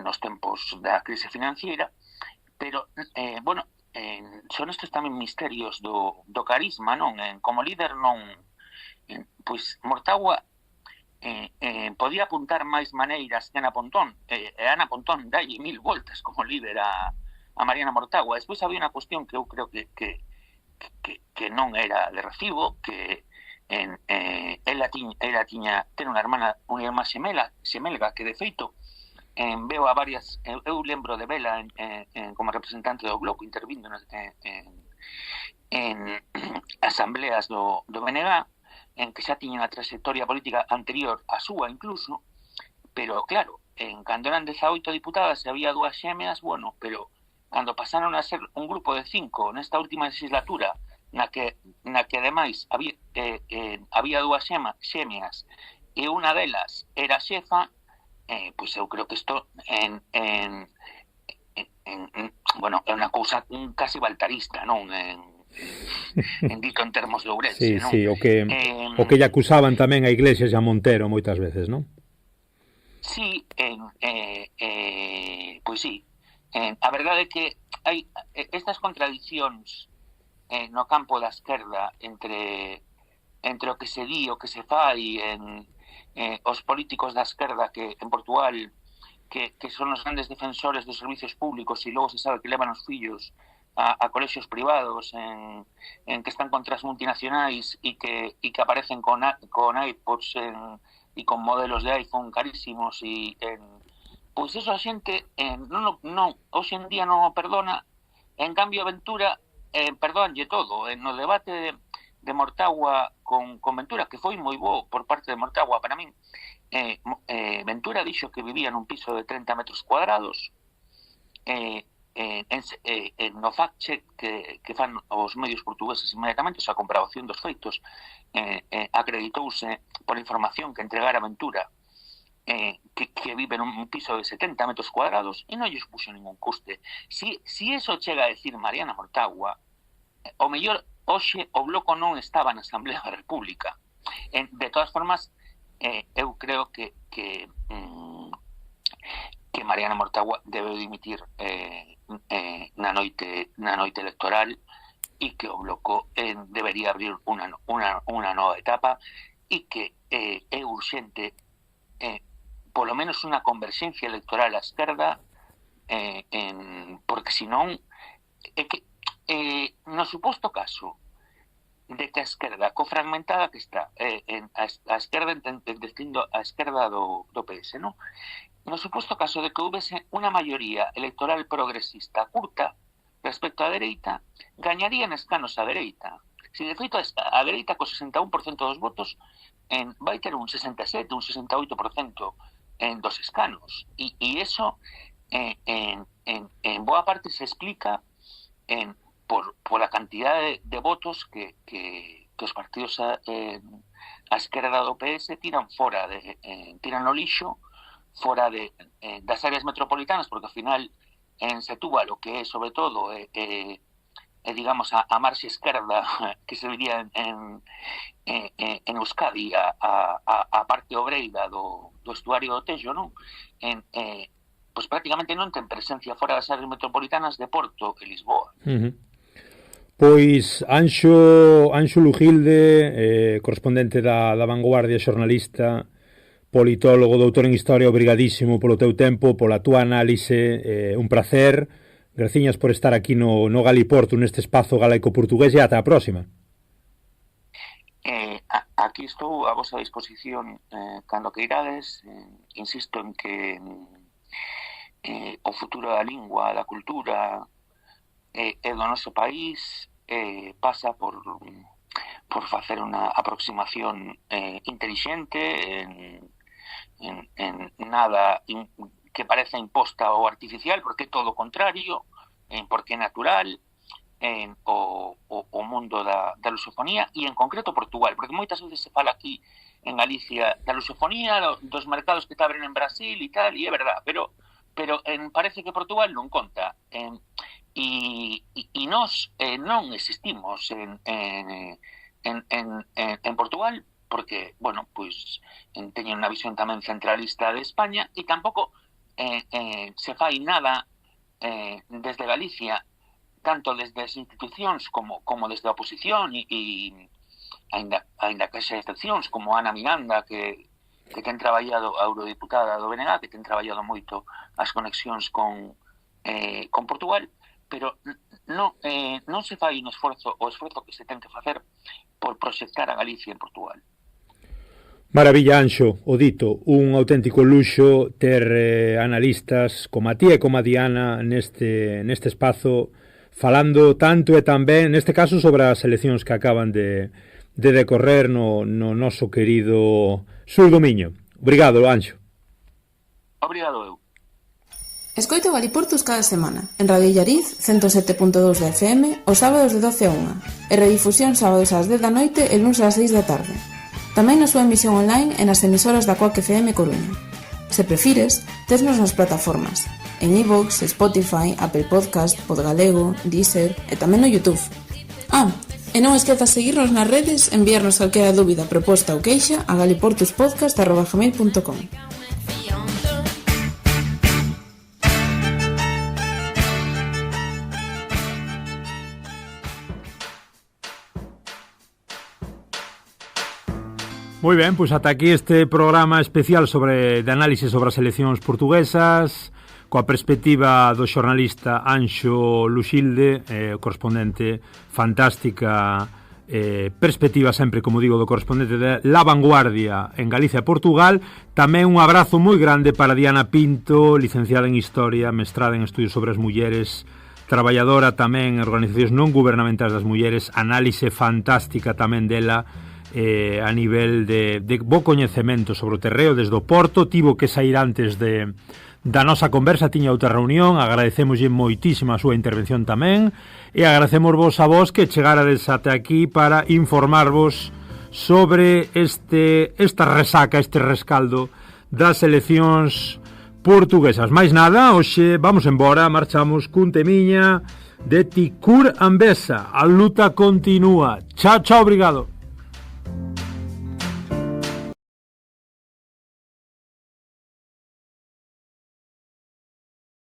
S3: nos tempos da crise financiera, pero, son estes tamén misterios do carisma, non? Como líder non... Pois Mortágua podía apuntar máis maneiras que Ana Pontón, e Ana Pontón dalle 1000 voltas como líder a Mariana Mortágua. Despois había unha cuestión que eu creo que non era de recibo, que ela tiña ter unha irmá xemelga, que de feito veo a varias, eu lembro de vela como representante do Bloco intervindo en asambleas do BNG, en que xa tiña unha trayectoria política anterior a súa incluso, pero claro, cando eran 18 diputadas e había 2 xemeas, pero cando pasaron a ser un grupo de 5 nesta última legislatura, na que ademais había 2 xemeas e unha delas era xefa, pois eu creo que isto é unha cousa casi baltarista, non? Dito en termos de Ourense, non?
S1: Sí, o que lle acusaban tamén a Iglesias e a Montero moitas veces, non?
S3: Sí, pois sí. A verdade é que hai estas contradicións no campo da esquerda entre o que se di, o que se fai, os políticos da esquerda que en Portugal que son os grandes defensores dos servicios públicos e logo se sabe que levan os fillos a colexios privados en que están contra as multinacionais e que aparecen con iPods e con modelos de iPhone carísimos pois eso a xente hoxe en día non o perdona. En cambio Ventura perdónlle todo. No debate de Mortágua con Ventura, que foi moi bo por parte de Mortágua para min, Ventura dixo que vivía nun piso de 30 metros cuadrados, no fact-check que fan os medios portugueses inmediatamente, a comprobación dos feitos, acreditouse por información que entregara Ventura, que vive nun piso de 70 metros cuadrados e non lle expuxo ningún custe. Si eso chega a decir Mariana Mortágua, o mellor hoxe o Bloco non estaba na Asamblea da República. De todas formas, eu creo que Mariana Mortágua debe dimitir na noite electoral e que o Bloco debería abrir unha nova etapa e que é urxente polo menos unha converxencia electoral á esquerda, porque senón é que no suposto caso de que a esquerda cofragmentada que está a esquerda destindo a esquerda do PS, non? No suposto caso de que houvese unha maioría electoral progresista curta respecto á dereita, gañarían escanos a dereita. Se de feito a dereita co 61% dos votos vai ter un 67, un 68% dos escanos, e eso en boa parte se explica por a cantidade de votos que os partidos a esquerda do PS tiran fora tiran no lixo fora das áreas metropolitanas, porque ao final en Setúbal o que é sobre todo digamos, a marxe esquerda, que se diría en Euskadi, a parte obreira do estuario do Tejo, non? Pois prácticamente non ten presencia fora das áreas metropolitanas de Porto e Lisboa.
S1: Pois Anxo Lujilde, correspondente da Vanguardia, xornalista, politólogo, doutor en Historia, obrigadísimo polo teu tempo, pola túa análise, un placer. Graciñas por estar aquí no Galiporto, neste espazo galaico-portugués, e ata a próxima.
S3: Aquí estou a vosa disposición cando queirades. Insisto en que o futuro da lingua, da cultura e do noso país pasa por facer unha aproximación intelixente en nada que pareza imposta ou artificial, porque é todo o contrario, porque é natural, o mundo da lusofonía, e en concreto Portugal, porque moitas veces se fala aquí en Galicia da lusofonía, dos mercados que te abren en Brasil e tal, e é verdad, pero parece que Portugal non conta, e nós non existimos en Portugal, porque, bueno, pois teñen unha visión tamén centralista de España, e tampouco se fai nada desde Galicia, tanto desde as institucións como desde a oposición, e ainda que xa excepcións como Ana Miranda, que ten traballado, a eurodiputada do BNG, que ten traballado moito as conexións con Portugal, pero non se fai o esforzo que se ten que facer por proxectar a Galicia en Portugal.
S1: Maravilla, Anxo, o dito, un auténtico luxo ter analistas como a ti e como a Diana neste espazo, falando tanto e tan ben, neste caso, sobre as eleccións que acaban de decorrer no noso querido sur do Miño. Obrigado, Anxo.
S3: Obrigado eu.
S4: Escoito Galiportus cada semana, en Radio Illariz 107.2 de FM, os sábados de 12 a 1, e redifusión sábados ás 10 da noite e luns ás 6 da tarde. Tamén na súa emisión online e nas emisoras da Coac FM Coruña. Se prefires, tesnos nas plataformas, en iVoox, Spotify, Apple Podcast, Podgalego, Deezer e tamén no YouTube. E non esquezas seguirnos nas redes, enviarnos calquera dúbida, proposta ou queixa a galiportuspodcast@gmail.com.
S1: Moi ben, pois ata aquí este programa especial de análise sobre as eleccións portuguesas, coa perspectiva do xornalista Anxo Lujilde, correspondente fantástica, perspectiva sempre, como digo, do correspondente de La Vanguardia en Galicia e Portugal. Tamén un abrazo moi grande para Diana Pinto, licenciada en Historia, mestrada en Estudios sobre as Mulleres, traballadora tamén en organizacións non gubernamentais das mulleres, análise fantástica tamén dela, a nivel de bo coñecemento sobre o terreo desde o Porto. Tivo que sair antes da nosa conversa, tiña outra reunión. Agradecemoslle moitísimo a súa intervención tamén, e agradecemos a vos que chegarades até aquí para informarvos sobre esta resaca, este rescaldo das eleccións portuguesas. Mais nada, hoxe vamos embora, marchamos cun temiña de Ticur Ambesa. A luta continúa. Chao, chao, obrigado.